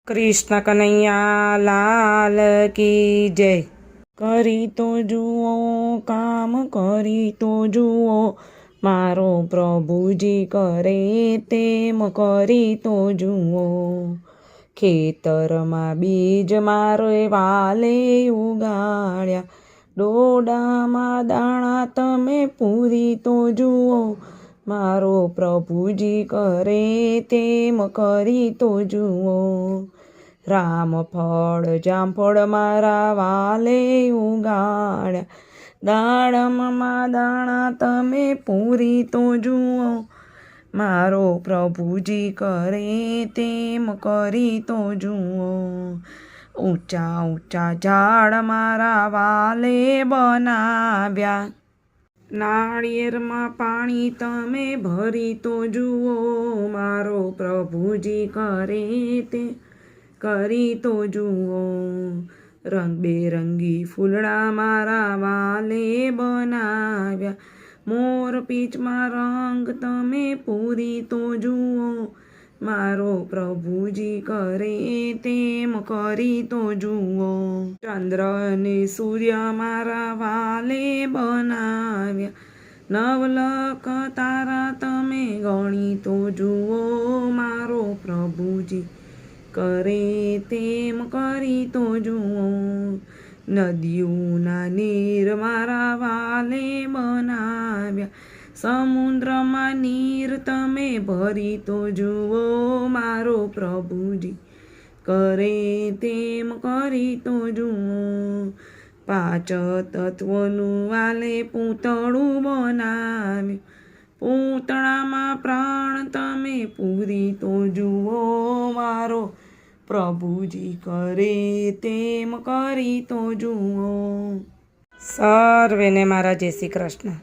કૃષ્ણ કનૈયા લાલ કી જય। કરી તો જુઓ કામ કરી તો જુઓ, મારો પ્રભુજી કરે તેમ કરી તો જુઓ। ખેતરમાં બીજ મારે વાલે ઉગાડ્યા, ડોડામાં દાણા તમે પૂરી તો જુઓ, મારો પ્રભુજી કરે તેમ કરી તો જુઓ। રામફળ જામફળ મારા વાલે ઉગાડ્યા, દાડમમાં દાણા તમે પૂરી તો જુઓ, મારો પ્રભુજી કરે તેમ કરી તો જુઓ। ઊંચા ઊંચા ઝાડ મારા વાલે બનાવ્યા, નાળિયેરમાં પાણી તમે ભરી તો જુઓ, મારો પ્રભુજી કરે તે કરી તો જુઓ। રંગબેરંગી ફૂલડા મારા વાલે બનાવ્યા, મોરપીંછમાં રંગ તમે પૂરી તો જુઓ, મારો પ્રભુજી કરે તેમ કરી તો જુઓ। ચંદ્ર અને સૂર્ય મારા વાલે બનાવ્યા, નવલખ તારા તમે ગણી તો જુઓ, મારો પ્રભુજી કરે તેમ કરી તો જુઓ। નદીઓના નીર મારા વાલે બનાવ્યા, સમુદ્રમાં નીર તમે ભરી તો જુઓ, મારો પ્રભુજી કરે તેમ કરી તો જુઓ। પાંચ તત્વનું વાલે પૂતળું બનાવ્યું, પૂતળામાં પ્રાણ તમે પૂરી તો જુઓ, મારો પ્રભુજી કરે તેમ કરી તો જુઓ। સર્વેને મારા જય શ્રી કૃષ્ણ।